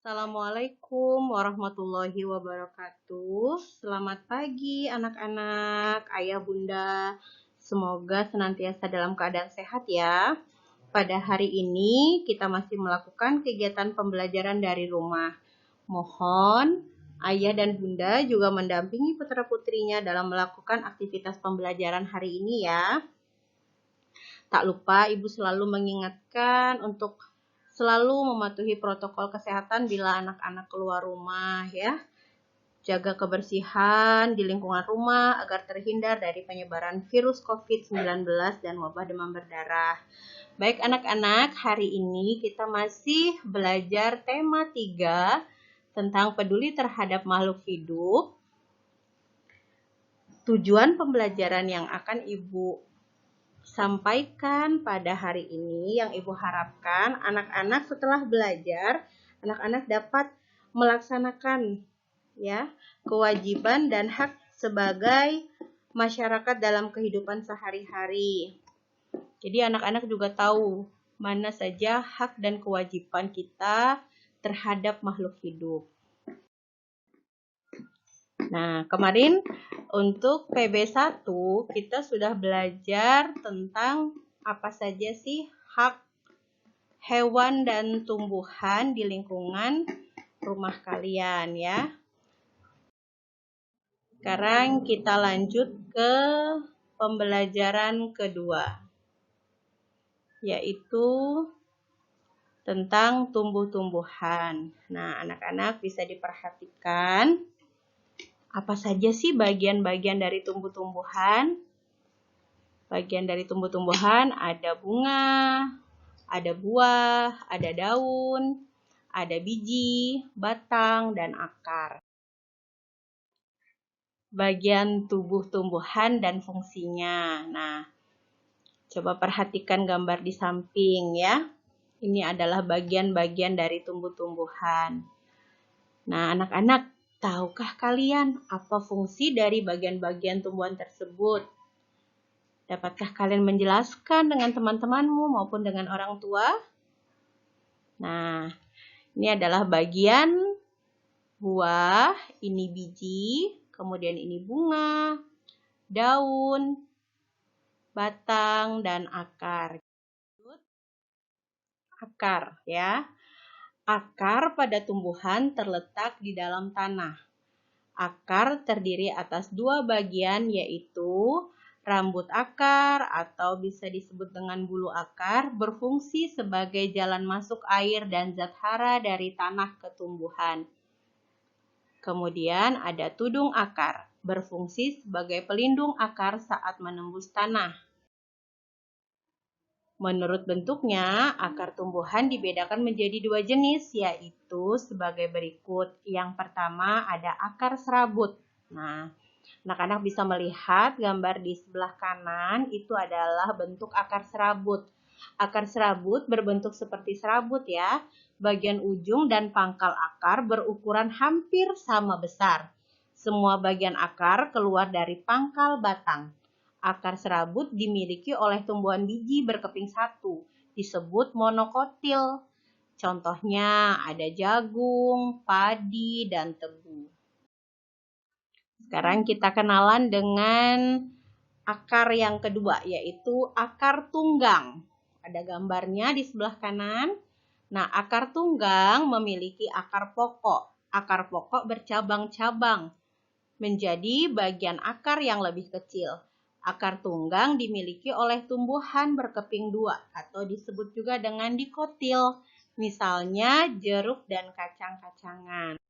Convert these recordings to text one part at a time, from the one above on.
Assalamualaikum warahmatullahi wabarakatuh. Selamat pagi anak-anak, ayah bunda. Semoga senantiasa dalam keadaan sehat ya. Pada hari ini kita masih melakukan kegiatan pembelajaran dari rumah. Mohon ayah dan bunda juga mendampingi putra-putrinya dalam melakukan aktivitas pembelajaran hari ini ya. Tak lupa ibu selalu mengingatkan untuk selalu mematuhi protokol kesehatan bila anak-anak keluar rumah ya. Jaga kebersihan di lingkungan rumah agar terhindar dari penyebaran virus COVID-19 dan wabah demam berdarah. Baik anak-anak, hari ini kita masih belajar tema 3 tentang peduli terhadap makhluk hidup. Tujuan pembelajaran yang akan ibu sampaikan pada hari ini, yang ibu harapkan anak-anak setelah belajar, anak-anak dapat melaksanakan ya kewajiban dan hak sebagai masyarakat dalam kehidupan sehari-hari. Jadi anak-anak juga tahu mana saja hak dan kewajiban kita terhadap makhluk hidup. Nah, kemarin untuk PB1 kita sudah belajar tentang apa saja sih hak hewan dan tumbuhan di lingkungan rumah kalian ya. Sekarang kita lanjut ke pembelajaran kedua, yaitu tentang tumbuh-tumbuhan. Nah, anak-anak bisa diperhatikan apa saja sih bagian-bagian dari tumbuh-tumbuhan? Bagian dari tumbuh-tumbuhan ada bunga, ada buah, ada daun, ada biji, batang, dan akar. Bagian tubuh tumbuhan dan fungsinya. Nah, coba perhatikan gambar di samping ya. Ini adalah bagian-bagian dari tumbuh-tumbuhan. Nah, anak-anak, tahukah kalian apa fungsi dari bagian-bagian tumbuhan tersebut? Dapatkah kalian menjelaskan dengan teman-temanmu maupun dengan orang tua? Nah, ini adalah bagian buah, ini biji, kemudian ini bunga, daun, batang, dan akar. Akar ya. Akar pada tumbuhan terletak di dalam tanah. Akar terdiri atas 2 bagian, yaitu rambut akar atau bisa disebut dengan bulu akar, berfungsi sebagai jalan masuk air dan zat hara dari tanah ke tumbuhan. Kemudian ada tudung akar, berfungsi sebagai pelindung akar saat menembus tanah. Menurut bentuknya, akar tumbuhan dibedakan menjadi 2 jenis, yaitu sebagai berikut. Yang pertama ada akar serabut. Nah, anak-anak bisa melihat gambar di sebelah kanan, itu adalah bentuk akar serabut. Akar serabut berbentuk seperti serabut ya. Bagian ujung dan pangkal akar berukuran hampir sama besar. Semua bagian akar keluar dari pangkal batang. Akar serabut dimiliki oleh tumbuhan biji berkeping satu, disebut monokotil. Contohnya ada jagung, padi, dan tebu. Sekarang kita kenalan dengan akar yang kedua, yaitu akar tunggang. Ada gambarnya di sebelah kanan. Nah, akar tunggang memiliki akar pokok. Akar pokok bercabang-cabang menjadi bagian akar yang lebih kecil. Akar tunggang dimiliki oleh tumbuhan berkeping 2 atau disebut juga dengan dikotil. Misalnya jeruk dan kacang-kacangan.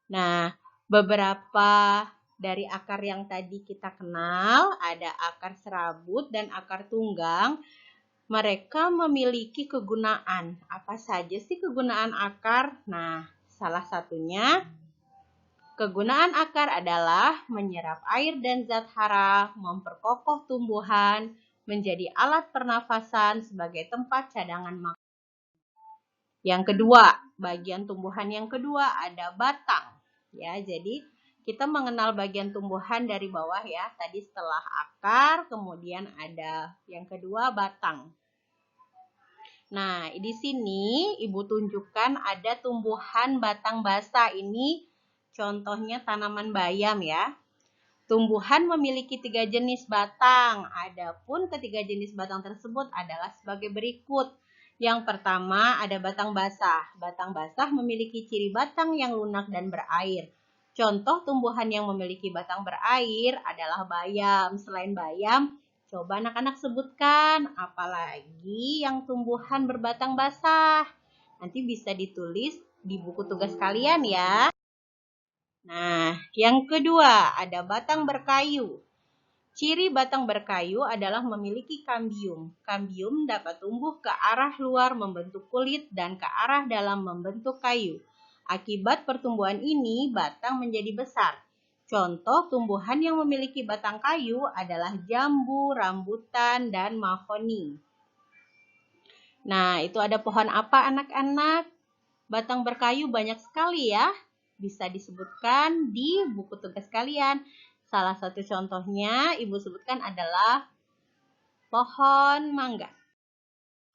Nah, beberapa dari akar yang tadi kita kenal, ada akar serabut dan akar tunggang. Mereka memiliki kegunaan. Apa saja sih kegunaan akar? Nah, salah satunya kegunaan akar adalah menyerap air dan zat hara, memperkokoh tumbuhan, menjadi alat pernafasan sebagai tempat cadangan makanan. Yang kedua, bagian tumbuhan yang kedua ada batang. Ya, jadi kita mengenal bagian tumbuhan dari bawah ya. Tadi setelah akar, kemudian ada yang kedua batang. Nah, di sini Ibu tunjukkan ada tumbuhan batang basa. Ini contohnya tanaman bayam ya. Tumbuhan memiliki 3 jenis batang. Adapun ketiga jenis batang tersebut adalah sebagai berikut. Yang pertama ada batang basah. Batang basah memiliki ciri batang yang lunak dan berair. Contoh tumbuhan yang memiliki batang berair adalah bayam. Selain bayam, coba anak-anak sebutkan apalagi yang tumbuhan berbatang basah. Nanti bisa ditulis di buku tugas kalian ya. Nah, yang kedua ada batang berkayu. Ciri batang berkayu adalah memiliki kambium. Kambium dapat tumbuh ke arah luar membentuk kulit dan ke arah dalam membentuk kayu. Akibat pertumbuhan ini, batang menjadi besar. Contoh tumbuhan yang memiliki batang kayu adalah jambu, rambutan, dan mahoni. Nah, itu ada pohon apa anak-anak? Batang berkayu banyak sekali ya. Bisa disebutkan di buku tugas kalian. Salah satu contohnya Ibu sebutkan adalah pohon mangga.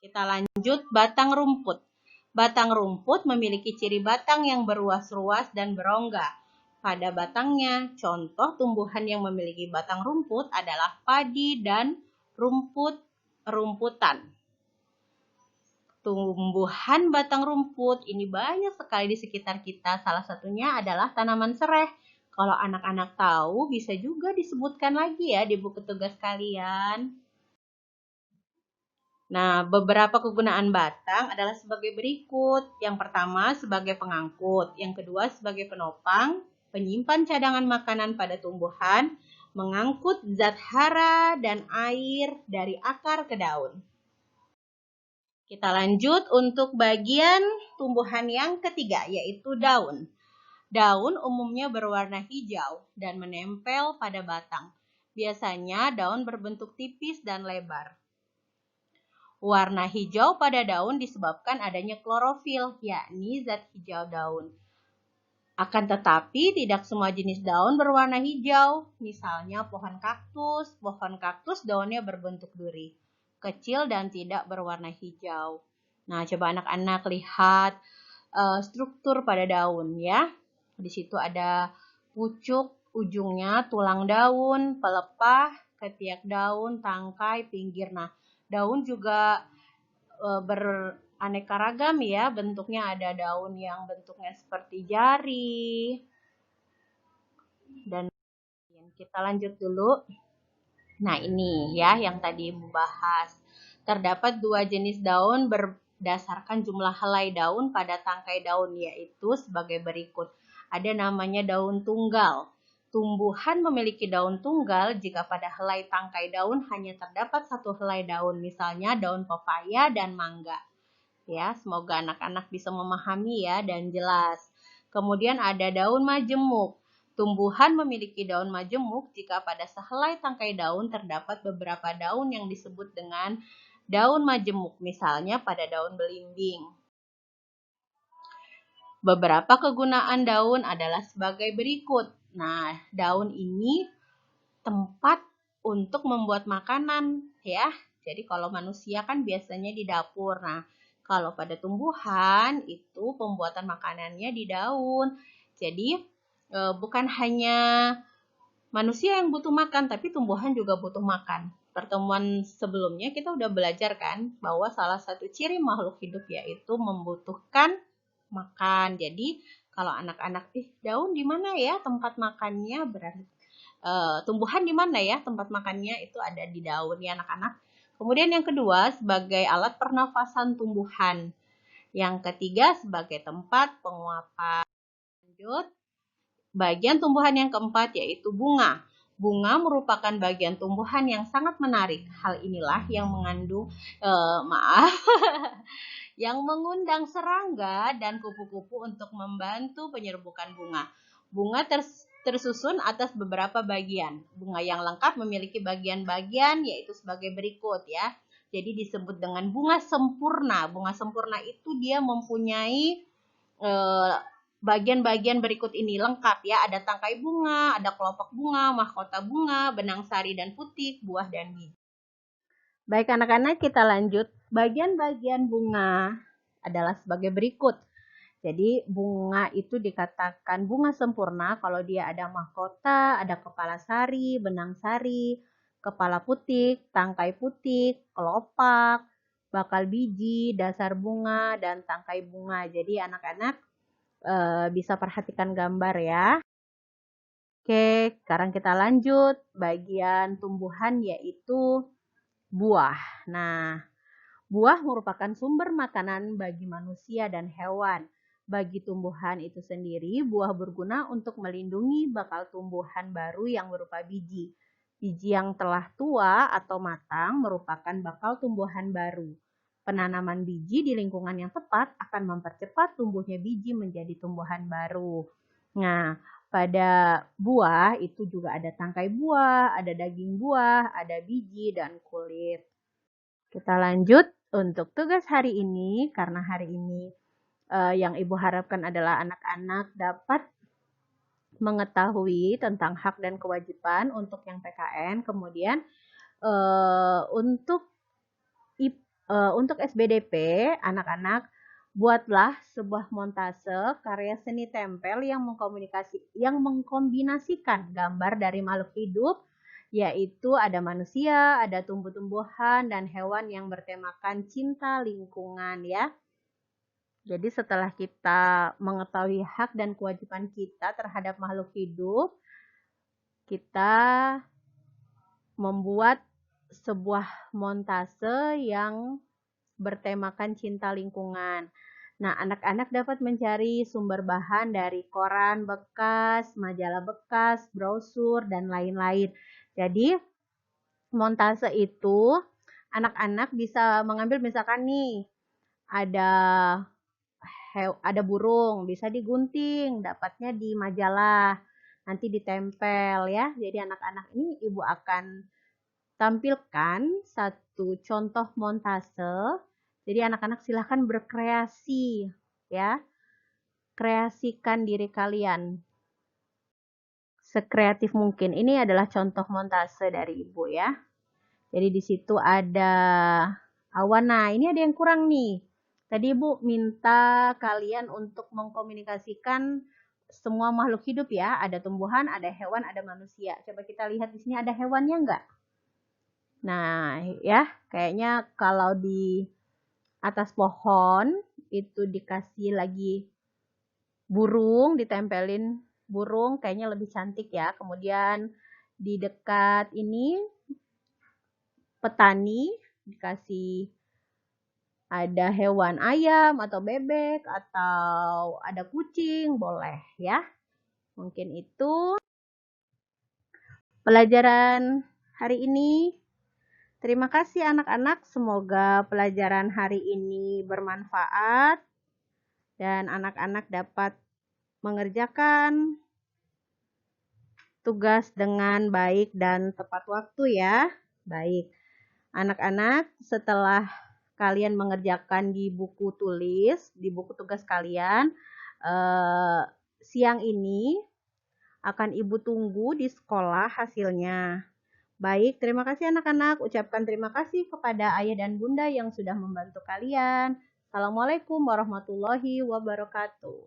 Kita lanjut batang rumput. Batang rumput memiliki ciri batang yang beruas-ruas dan berongga pada batangnya. Contoh tumbuhan yang memiliki batang rumput adalah padi dan rumput-rumputan. Tumbuhan batang rumput ini banyak sekali di sekitar kita. Salah satunya adalah tanaman sereh. Kalau anak-anak tahu, bisa juga disebutkan lagi ya di buku tugas kalian. Nah, beberapa kegunaan batang adalah sebagai berikut. Yang pertama sebagai pengangkut, yang kedua sebagai penopang, penyimpan cadangan makanan pada tumbuhan, mengangkut zat hara dan air dari akar ke daun. Kita lanjut untuk bagian tumbuhan yang ketiga, yaitu daun. Daun umumnya berwarna hijau dan menempel pada batang. Biasanya daun berbentuk tipis dan lebar. Warna hijau pada daun disebabkan adanya klorofil, yakni zat hijau daun. Akan tetapi tidak semua jenis daun berwarna hijau. Misalnya pohon kaktus daunnya berbentuk duri, kecil dan tidak berwarna hijau. Nah, coba anak-anak lihat struktur pada daun ya. Di situ ada pucuk, ujungnya, tulang daun, pelepah, ketiak daun, tangkai, pinggir. Nah, daun juga beraneka ragam ya. Bentuknya ada daun yang bentuknya seperti jari. Dan kita lanjut dulu. Nah, ini ya yang tadi Ibu bahas. Terdapat 2 jenis daun berdasarkan jumlah helai daun pada tangkai daun, yaitu sebagai berikut. Ada namanya daun tunggal. Tumbuhan memiliki daun tunggal jika pada helai tangkai daun hanya terdapat 1 helai daun, misalnya daun pepaya dan mangga. Ya, semoga anak-anak bisa memahami ya dan jelas. Kemudian ada daun majemuk. Tumbuhan memiliki daun majemuk jika pada sehelai tangkai daun terdapat beberapa daun yang disebut dengan daun majemuk, misalnya pada daun belimbing. Beberapa kegunaan daun adalah sebagai berikut. Nah, daun ini tempat untuk membuat makanan ya. Jadi kalau manusia kan biasanya di dapur. Nah, kalau pada tumbuhan itu pembuatan makanannya di daun. Jadi bukan hanya manusia yang butuh makan, tapi tumbuhan juga butuh makan. Pertemuan sebelumnya kita udah belajar kan bahwa salah satu ciri makhluk hidup yaitu membutuhkan makan. Jadi kalau anak-anak daun di mana ya tempat makannya, berarti tumbuhan di mana ya tempat makannya, itu ada di daun ya anak-anak. Kemudian yang kedua sebagai alat pernafasan tumbuhan. Yang ketiga sebagai tempat penguapan. Lanjut. Bagian tumbuhan yang keempat yaitu bunga. Bunga merupakan bagian tumbuhan yang sangat menarik. Hal inilah yang yang mengundang serangga dan kupu-kupu untuk membantu penyerbukan bunga. Bunga tersusun atas beberapa bagian. Bunga yang lengkap memiliki bagian-bagian yaitu sebagai berikut ya. Jadi disebut dengan bunga sempurna. Bunga sempurna itu dia mempunyai bagian-bagian berikut ini lengkap ya. Ada tangkai bunga, ada kelopak bunga, mahkota bunga, benang sari dan putih, buah dan biji. Baik anak-anak, kita lanjut. Bagian-bagian bunga adalah sebagai berikut. Jadi bunga itu dikatakan bunga sempurna kalau dia ada mahkota, ada kepala sari, benang sari, kepala putik, tangkai putik, kelopak, bakal biji, dasar bunga, dan tangkai bunga. Jadi anak-anak bisa perhatikan gambar ya. Oke, sekarang kita lanjut. Bagian tumbuhan yaitu buah. Nah, buah merupakan sumber makanan bagi manusia dan hewan. Bagi tumbuhan itu sendiri, buah berguna untuk melindungi bakal tumbuhan baru yang berupa biji. Biji yang telah tua atau matang merupakan bakal tumbuhan baru. Penanaman biji di lingkungan yang tepat akan mempercepat tumbuhnya biji menjadi tumbuhan baru. Nah, pada buah itu juga ada tangkai buah, ada daging buah, ada biji, dan kulit. Kita lanjut untuk tugas hari ini, karena hari ini yang Ibu harapkan adalah anak-anak dapat mengetahui tentang hak dan kewajiban untuk yang PKN. Kemudian untuk SBDP, anak-anak buatlah sebuah montase karya seni tempel yang mengkombinasikan gambar dari makhluk hidup, yaitu ada manusia, ada tumbuh-tumbuhan, dan hewan yang bertemakan cinta lingkungan ya. Jadi setelah kita mengetahui hak dan kewajiban kita terhadap makhluk hidup, kita membuat sebuah montase yang bertemakan cinta lingkungan. Nah, anak-anak dapat mencari sumber bahan dari koran bekas, majalah bekas, brosur, dan lain-lain. Jadi, montase itu anak-anak bisa mengambil misalkan nih, ada burung, bisa digunting, dapatnya di majalah, nanti ditempel ya. Jadi anak-anak ini Ibu akan tampilkan satu contoh montase. Jadi anak-anak silahkan berkreasi ya. Kreasikan diri kalian sekreatif mungkin. Ini adalah contoh montase dari Ibu ya. Jadi di situ ada awan. Nah, ini ada yang kurang nih. Tadi Ibu minta kalian untuk mengkomunikasikan semua makhluk hidup ya. Ada tumbuhan, ada hewan, ada manusia. Coba kita lihat di sini ada hewannya enggak? Nah, ya, kayaknya kalau di atas pohon itu dikasih lagi burung, ditempelin burung, kayaknya lebih cantik ya. Kemudian di dekat ini petani dikasih ada hewan ayam atau bebek atau ada kucing, boleh ya. Mungkin itu pelajaran hari ini. Terima kasih anak-anak, semoga pelajaran hari ini bermanfaat dan anak-anak dapat mengerjakan tugas dengan baik dan tepat waktu ya. Baik, anak-anak setelah kalian mengerjakan di buku tulis, di buku tugas kalian, siang ini akan Ibu tunggu di sekolah hasilnya. Baik, terima kasih anak-anak. Ucapkan terima kasih kepada ayah dan bunda yang sudah membantu kalian. Assalamualaikum warahmatullahi wabarakatuh.